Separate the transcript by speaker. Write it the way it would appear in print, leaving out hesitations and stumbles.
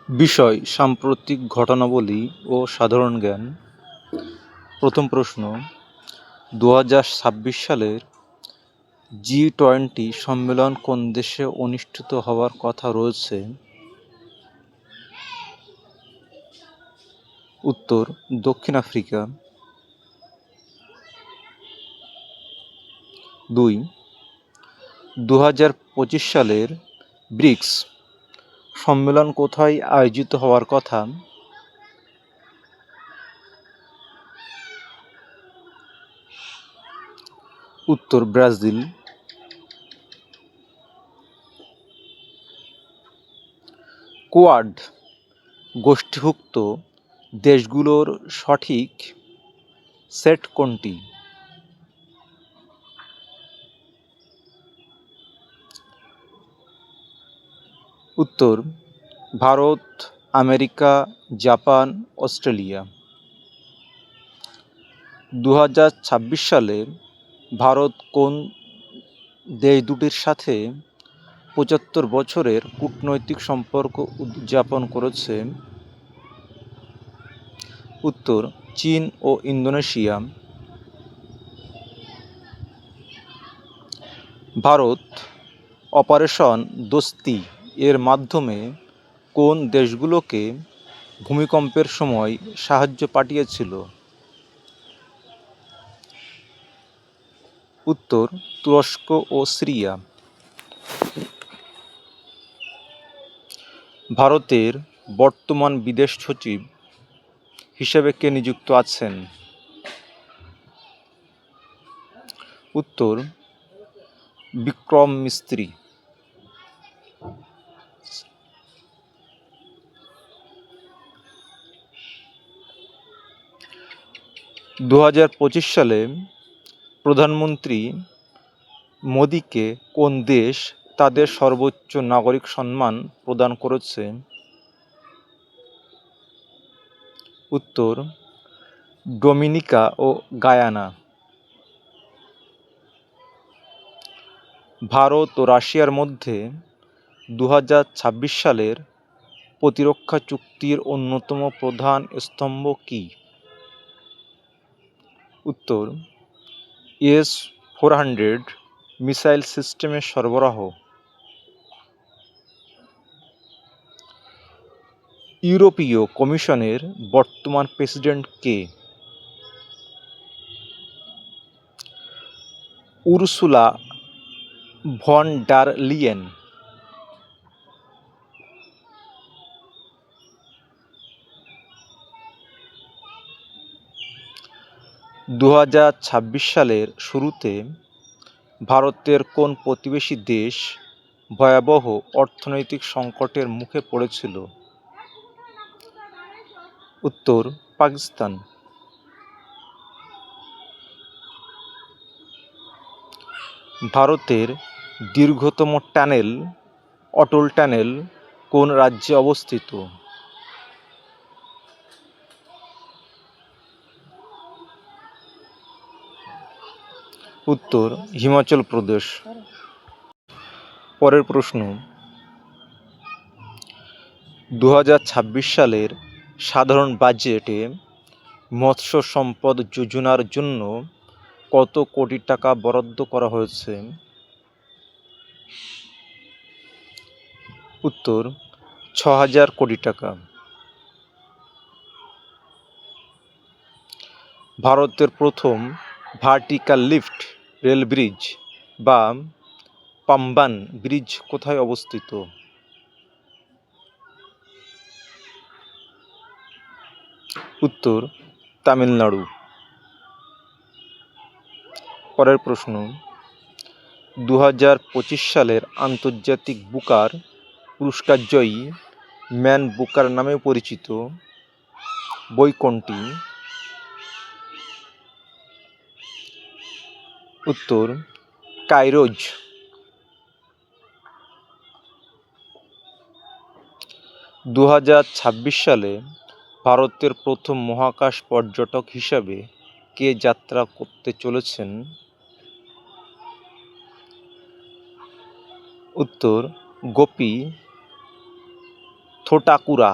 Speaker 1: বিষয়: সাম্প্রতিক ঘটনাবলী ও সাধারণ জ্ঞান। প্রথম প্রশ্ন: 2026 সালের G20 সম্মেলন কোন দেশে অনুষ্ঠিত হওয়ার কথা রয়েছে? উত্তর: দক্ষিণ আফ্রিকা। 2. 2025 সালের ব্রিক্স সম্মেলন কোথায় আয়োজিত হওয়ার কথা? উত্তর: ব্রাজিল। কোয়াড গোষ্ঠীভুক্ত দেশগুলোর সঠিক সেট কোনটি? উত্তর: ভারত, আমেরিকা, জাপান, অস্ট্রেলিয়া। 2026 সালে ভারত কোন দেশ দুটির সাথে 75 বছরের কূটনৈতিক সম্পর্ক উদযাপন করেছে? উত্তর: চীন ও ইন্দোনেশিয়া। ভারত অপারেশন দোস্তি এর মাধ্যমে কোন দেশগুলোকে ভূমিকম্পের সময় সাহায্য পাঠিয়েছিল? উত্তর: তুরস্ক ও সিরিয়া। ভারতের বর্তমান বিদেশ সচিব হিসেবে কে নিযুক্ত আছেন? উত্তর: বিক্রম মিস্ত্রি। 2025 সালে প্রধানমন্ত্রী মোদীকে কোন দেশ তাদের সর্বোচ্চ নাগরিক সম্মান প্রদান করেছে? উত্তর: ডোমিনিকা ও গায়ানা। ভারত ও রাশিয়ার মধ্যে 2026 সালের প্রতিরক্ষা চুক্তির অন্যতম প্রধান স্তম্ভ কী? উত্তর: S-400 মিসাইল সিস্টেমের সরবরাহ। ইউরোপীয় কমিশনের বর্তমান প্রেসিডেন্ট কে? Ursula von der Leyen. 2026 সালের শুরুতে ভারতের কোন প্রতিবেশী দেশ ভয়াবহ অর্থনৈতিক সংকটের মুখে পড়েছিল? উত্তর: পাকিস্তান। ভারতের দীর্ঘতম টানেল অটল টানেল কোন রাজ্যে অবস্থিত? উত্তর: হিমাচল প্রদেশ। পরের প্রশ্ন: 2026 সালের সাধারণ বাজেটে মৎস্য সম্পদ যোজনার জন্য কত কোটি টাকা বরাদ্দ করা হয়েছে? উত্তর: 6000 কোটি টাকা। ভারতের প্রথম ভার্টিক্যাল লিফট রেল ব্রিজ বা পাম্বান ব্রিজ কোথায় অবস্থিত? উত্তর: তামিলনাড়ু। পরের প্রশ্ন: 2025 সালের আন্তর্জাতিক বুকার পুরস্কারজয়ী ম্যান বুকার নামে পরিচিত বই কোনটি? উত্তর: কাইরোজ। 2026 সালে ভারতের প্রথম মহাকাশ পর্যটক হিসাবে কে যাত্রা করতে চলেছেন? উত্তর: গোপী ছোটাকুরা।